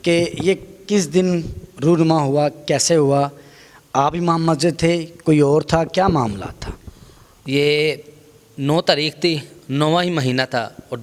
کہ یہ کس دن رونما ہوا، کیسے ہوا؟ آپ امام مسجد تھے، کوئی اور تھا، کیا معاملات تھا؟ یہ 9 تاریخ تھی، 9واں ہی مہینہ تھا اور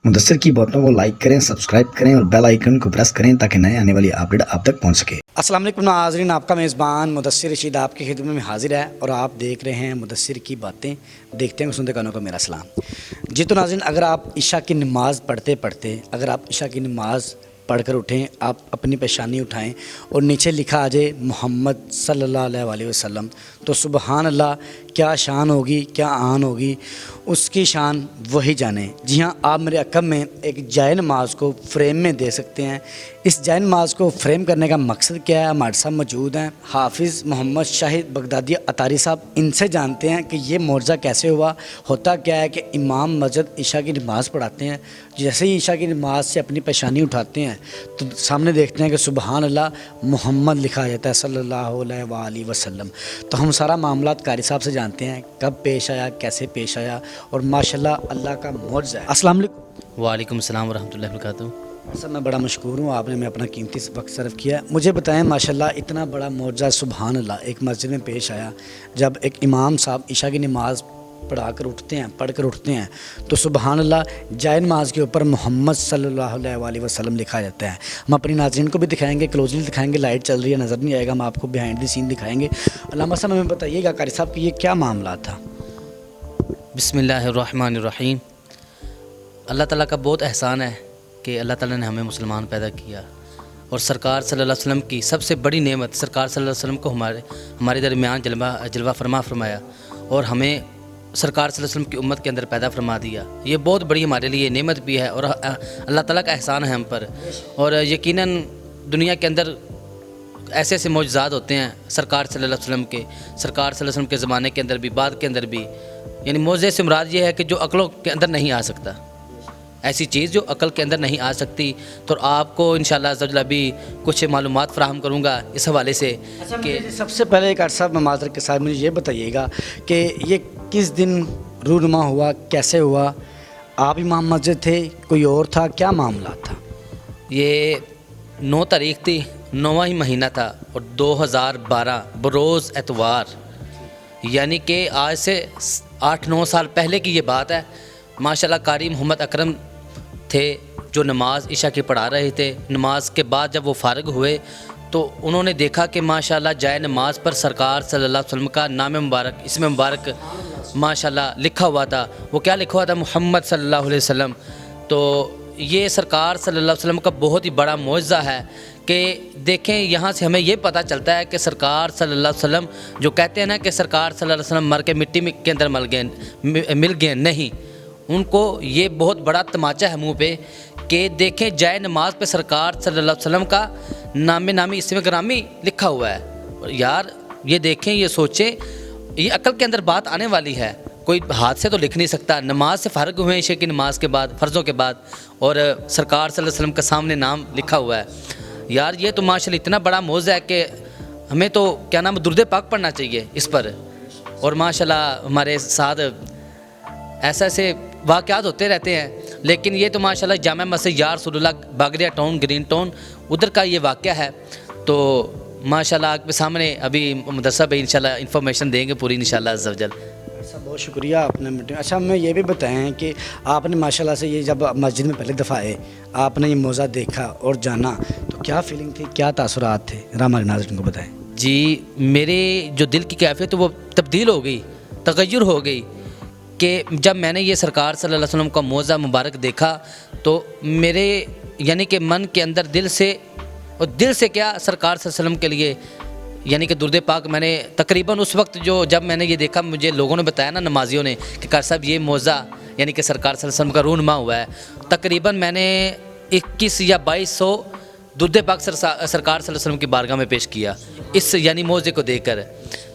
مدثر کی باتوں کو لائک کریں، سبسکرائب کریں اور بیل آئیکن کو پریس کریں تاکہ نئے آنے والی اپڈیٹ آپ تک پہنچ سکے۔ السلام علیکم ناظرین، آپ کا میزبان مدثر رشید آپ کی خدمت میں حاضر ہے اور آپ دیکھ رہے ہیں مدثر کی باتیں، دیکھتے ہیں سنتے کانوں کو میرا سلام۔ جی تو ناظرین، اگر آپ عشاء کی نماز پڑھتے اگر آپ عشاء کی نماز پڑھ کر اٹھیں، آپ اپنی پیشانی اٹھائیں اور نیچے لکھا آ جائے محمد صلی اللہ علیہ وسلم، تو سبحان اللہ کیا شان ہوگی، کیا آن ہوگی، اس کی شان وہی جانے۔ جی ہاں، آپ میرے عقب میں ایک جائے نماز کو فریم میں دے سکتے ہیں۔ اس جائے نماز کو فریم کرنے کا مقصد کیا ہے؟ ہمارے ساتھ موجود ہیں حافظ محمد شاہد بغدادی اطاری صاحب، ان سے جانتے ہیں کہ یہ معجزہ کیسے ہوا۔ ہوتا کیا ہے کہ امام مسجد عشاء کی نماز پڑھاتے ہیں، جیسے ہی عشاء کی نماز سے اپنی پیشانی اٹھاتے ہیں تو سامنے دیکھتے ہیں کہ سبحان اللہ محمد لکھا جاتا ہے صلی اللہ علیہ وآلہ وسلم۔ تو ہم سارا معاملات قاری صاحب سے جانتے ہیں، کب پیش آیا، کیسے پیش آیا، اور ماشاءاللہ اللہ کا معجزہ ہے۔ السلام علیکم۔ وعلیکم السلام ورحمۃ اللہ وبرکاتہ۔ سر میں بڑا مشکور ہوں، آپ نے میں اپنا قیمتی وقت صرف کیا ہے۔ مجھے بتائیں ماشاءاللہ اتنا بڑا معجزہ سبحان اللہ ایک مسجد میں پیش آیا، جب ایک امام صاحب عشاء کی نماز پڑھ کر اٹھتے ہیں تو سبحان اللہ جائے نماز کے اوپر محمد صلی اللہ علیہ وآلہ وسلم لکھا جاتا ہے۔ ہم اپنی ناظرین کو بھی دکھائیں گے، کلوزلی دکھائیں گے، لائٹ چل رہی ہے نظر نہیں آئے گا، ہم آپ کو بیہائنڈ دی سین دکھائیں گے۔ علامہ صاحب ہمیں بتائیے گا قاری صاحب کہ یہ کیا معاملات تھا؟ بسم اللہ الرحمن الرحیم۔ اللہ تعالیٰ کا بہت احسان ہے کہ اللہ تعالیٰ نے ہمیں مسلمان پیدا کیا اور سرکار صلی اللہ علیہ وسلم کی سب سے بڑی نعمت سرکار صلی اللہ علیہ وسلم کو ہمارے درمیان جلوہ فرمایا اور ہمیں سرکار صلی اللہ علیہ وسلم کی امت کے اندر پیدا فرما دیا۔ یہ بہت بڑی ہمارے لیے نعمت بھی ہے اور اللہ تعالیٰ کا احسان ہے ہم پر۔ اور یقیناً دنیا کے اندر ایسے ایسے معجزات ہوتے ہیں سرکار صلی اللہ علیہ وسلم کے، سرکار صلی اللہ علیہ وسلم کے زمانے کے اندر بھی، بعد کے اندر بھی، یعنی معجزے سے مراد یہ ہے کہ جو عقلوں کے اندر نہیں آ سکتا، ایسی چیز جو عقل کے اندر نہیں آ سکتی۔ تو آپ کو انشاءاللہ عز و جل ابھی کچھ معلومات فراہم کروں گا اس حوالے سے کہ سب سے پہلے ایک صاحب معذرت کے ساتھ مجھے یہ بتائیے گا کہ یہ کس دن رونما ہوا، کیسے ہوا؟ آپ امام مسجد تھے، کوئی اور تھا، کیا معاملات تھا؟ یہ 9 تاریخ تھی، 9واں ہی مہینہ تھا اور 2012 بروز اتوار، یعنی کہ آج سے 8-9 سال پہلے کی یہ بات ہے۔ ماشاءاللہ قاری محمد اکرم تھے جو نماز عشاء کی پڑھا رہے تھے۔ نماز کے بعد جب وہ فارغ ہوئے تو انہوں نے دیکھا کہ ماشاءاللہ جائے نماز پر سرکار صلی اللہ علیہ وسلم کا نام مبارک، اسم مبارک ماشاءاللہ لکھا ہوا تھا۔ وہ کیا لکھا ہوا تھا؟ محمد صلی اللہ علیہ وسلم۔ تو یہ سرکار صلی اللہ علیہ وسلم کا بہت ہی بڑا معجزہ ہے کہ دیکھیں یہاں سے ہمیں یہ پتہ چلتا ہے کہ سرکار صلی اللہ علیہ وسلم جو کہتے ہیں نا کہ سرکار صلی اللہ علیہ وسلم مر کے مٹی کے اندر مل گئے، نہیں، ان کو یہ بہت بڑا تماچا ہے منہ پہ کہ دیکھیں جائے نماز پہ سرکار صلی اللہ علیہ وسلم کا نامی اسم گرامی لکھا ہوا ہے۔ اور یار یہ دیکھیں، یہ سوچیں، یہ عقل کے اندر بات آنے والی ہے۔ کوئی ہاتھ سے تو لکھ نہیں سکتا، نماز سے فارغ ہوئے عشاء کی نماز کے بعد، فرضوں کے بعد، اور سرکار صلی اللہ علیہ وسلم کا سامنے نام لکھا ہوا ہے۔ یار یہ تو ماشاءاللہ اتنا بڑا معجزہ ہے کہ ہمیں تو کیا نام درود پاک پڑھنا چاہیے اس پر۔ اور ماشاءاللہ ہمارے ساتھ ایسے واقعات ہوتے رہتے ہیں، لیکن یہ تو ماشاءاللہ جامع مسجد یا رسول اللہ باگریا ٹاؤن، گرین ٹاؤن، ادھر کا یہ واقعہ ہے۔ تو ماشاءاللہ آپ کے سامنے ابھی مدثر بھائی انشاءاللہ انفارمیشن دیں گے پوری انشاءاللہ عز و جل۔ بہت شکریہ آپ نے اچھا ہمیں یہ بھی بتائیں کہ آپ نے ماشاءاللہ سے یہ جب مسجد میں پہلے دفعہ آئے، آپ نے یہ معجزہ دیکھا اور جانا، تو کیا فیلنگ تھی، کیا تاثرات تھے؟ ہمارے ناظرین کو بتائیں۔ جی میرے جو دل کی کیفیت وہ تبدیل ہو گئی، تغیر ہو گئی کہ جب میں نے یہ سرکار صلی اللہ علیہ وسلم کا معجزہ مبارک دیکھا تو میرے یعنی کہ من کے اندر دل سے کیا سرکار صلی اللہ علیہ وسلم کے لیے یعنی کہ درود پاک میں نے تقریباً اس وقت جب میں نے یہ دیکھا، مجھے لوگوں نے بتایا نا، نمازیوں نے، کہ قاری صاحب یہ معجزہ یعنی کہ سرکار صلی اللہ علیہ وسلم کا رونما ہوا ہے، تقریباً میں نے 21 یا 2200 درود پاک سرکار صلی اللہ علیہ وسلم کی بارگاہ میں پیش کیا اس یعنی معجزے کو دیکھ کر۔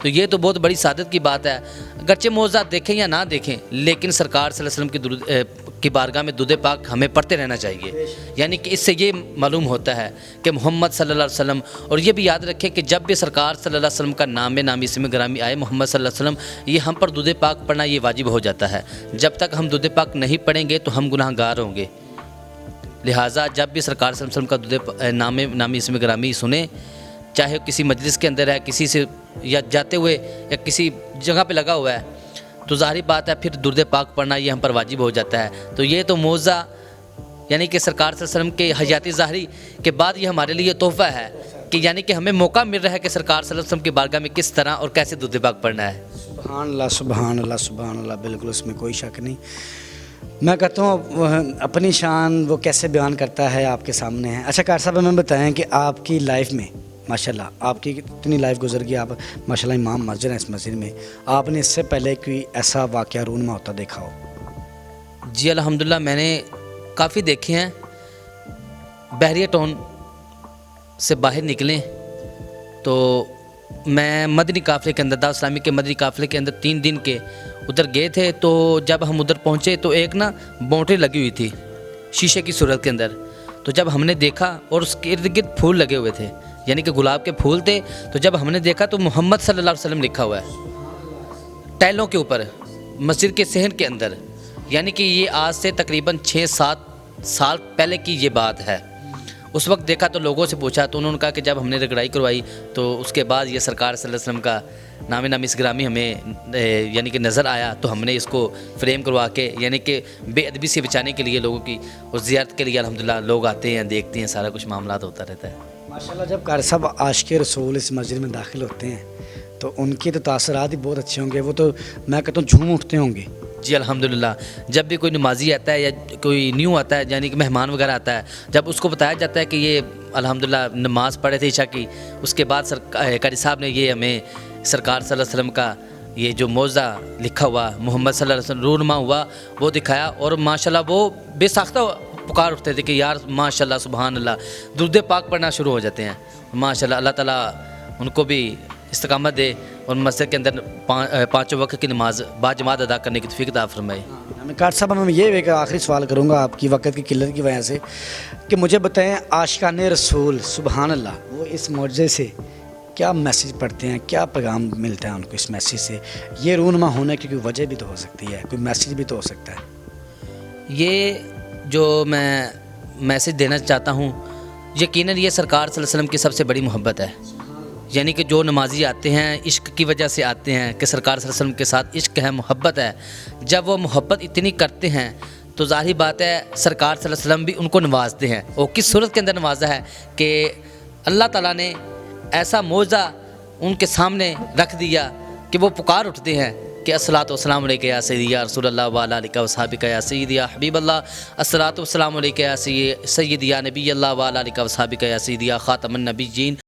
تو یہ تو بہت بڑی سعادت کی بات ہے، اگرچہ معجزات دیکھیں یا نہ دیکھیں، لیکن سرکار صلی اللہ علیہ وسلم کی کی بارگاہ میں درود پاک ہمیں پڑھتے رہنا چاہیے. یعنی کہ اس سے یہ معلوم ہوتا ہے کہ محمد صلی اللہ علیہ وسلم، اور یہ بھی یاد رکھیں کہ جب بھی سرکار صلی اللہ علیہ وسلم کا نام نامی اسم گرامی آئے محمد صلی اللہ علیہ وسلم، یہ ہم پر درود پاک پڑھنا یہ واجب ہو جاتا ہے. جب تک ہم درود پاک نہیں پڑھیں گے تو ہم گناہ گار ہوں گے. لہٰذا جب بھی سرکار صلی اللہ علیہ وسلم کا درود نامی اسم گرامی سنیں، چاہے کسی مجلس کے اندر ہے، کسی سے یا جاتے ہوئے یا کسی جگہ پہ لگا ہوا ہے، تو ظاہری بات ہے پھر درود پاک پڑھنا یہ ہم پر واجب ہو جاتا ہے. تو یہ تو معجزہ یعنی کہ سرکار صلی اللہ علیہ وسلم کے حیات ظاہری کے بعد یہ ہمارے لیے تحفہ ہے کہ یعنی کہ ہمیں موقع مل رہا ہے کہ سرکار صلی اللہ علیہ وسلم کی بارگاہ میں کس طرح اور کیسے درود پاک پڑھنا ہے. سبحان اللہ سبحان اللہ سبحان اللہ، بالکل اس میں کوئی شک نہیں. میں کہتا ہوں وہ اپنی شان وہ کیسے بیان کرتا ہے آپ کے سامنے ہے. اچھا قاری صاحب ہمیں بتائیں کہ آپ کی لائف میں ماشاءاللہ آپ کی اتنی لائف گزر گئی، آپ ماشاءاللہ امام مسجد ہیں، اس مسجد میں آپ نے اس سے پہلے کوئی ایسا واقعہ رونما ہوتا دیکھا ہو؟ جی الحمدللہ میں نے کافی دیکھے ہیں. بحریہ ٹاؤن سے باہر نکلیں تو میں مدنی قافلے کے اندر، دعوت اسلامی کے مدنی قافلے کے اندر 3 دن کے ادھر گئے تھے. تو جب ہم ادھر پہنچے تو ایک نا باؤنڈری لگی ہوئی تھی شیشے کی صورت کے اندر. تو جب ہم نے دیکھا اور اس کے ارد گرد پھول لگے ہوئے تھے، یعنی کہ گلاب کے پھول تھے. تو جب ہم نے دیکھا تو محمد صلی اللہ علیہ وسلم لکھا ہوا ہے ٹائلوں کے اوپر مسجد کے صحن کے اندر. یعنی کہ یہ آج سے تقریباً 6-7 سال پہلے کی یہ بات ہے. اس وقت دیکھا تو لوگوں سے پوچھا تو انہوں نے کہا کہ جب ہم نے رگڑائی کروائی تو اس کے بعد یہ سرکار صلی اللہ علیہ وسلم کا نام نامی اس گرامی ہمیں یعنی کہ نظر آیا. تو ہم نے اس کو فریم کروا کے یعنی کہ بے ادبی سے بچانے کے لیے لوگوں کی اور زیارت کے لیے الحمدللہ لوگ آتے ہیں، دیکھتے ہیں، سارا کچھ معاملات ہوتا رہتا ہے. ماشاءاللہ جب قاری صاحب عاشق رسول اس مسجد میں داخل ہوتے ہیں تو ان کی تو تاثرات ہی بہت اچھے ہوں گے، وہ تو میں کہتا ہوں جھوم اٹھتے ہوں گے. جی الحمدللہ جب بھی کوئی نمازی آتا ہے یا کوئی نیو آتا ہے یعنی کہ مہمان وغیرہ آتا ہے، جب اس کو بتایا جاتا ہے کہ یہ الحمدللہ نماز پڑھے تھے عشاء کی، اس کے بعد قاری صاحب نے یہ ہمیں سرکار صلی اللہ علیہ وسلم کا یہ جو معجزہ لکھا ہوا محمد صلی اللہ علیہ وسلم رونما ہوا وہ دکھایا. اور ماشاءاللہ وہ بے ساختہ پکار اٹھتے تھے کہ یار ماشاءاللہ سبحان اللہ، درود پاک پڑھنا شروع ہو جاتے ہیں. ماشاءاللہ اللہ تعالیٰ ان کو بھی استقامت دے اور مسجد کے اندر 5 وقت کی نماز باجماعت ادا کرنے کی توفیق عطا فرمائے. میں قاری صاحب میں یہ ایک آخری سوال کروں گا آپ کی وقت کی قلت کی وجہ سے کہ مجھے بتائیں عاشقان رسول سبحان اللہ وہ اس معجزے سے کیا میسیج پڑھتے ہیں، کیا پیغام ملتا ہے ان کو اس میسیج سے؟ یہ رونما ہونے کی کوئی وجہ بھی تو ہو سکتی ہے، کوئی میسیج بھی تو ہو سکتا ہے. یہ جو میں میسیج دینا چاہتا ہوں یقیناً یہ سرکار صلی اللہ علیہ وسلم کی سب سے بڑی محبت ہے. یعنی کہ جو نمازی آتے ہیں عشق کی وجہ سے آتے ہیں کہ سرکار صلی اللہ علیہ وسلم کے ساتھ عشق ہے، محبت ہے. جب وہ محبت اتنی کرتے ہیں تو ظاہری بات ہے سرکار صلی اللہ علیہ وسلم بھی ان کو نوازتے ہیں. اور کس صورت کے اندر نوازا ہے کہ اللہ تعالیٰ نے ایسا معجزہ ان کے سامنے رکھ دیا کہ وہ پکار اٹھتے ہیں کہ الصلاۃ والسلام علیکہ یا سیدی یا رسول اللہ وعلی آلہ وصحبہ یا سیدی یا حبیب اللہ، الصلاۃ والسلام علیکہ یا سیدی یا نبی اللہ وعلی آلہ وصحبہ یا سیدی یا خاتم النبیین.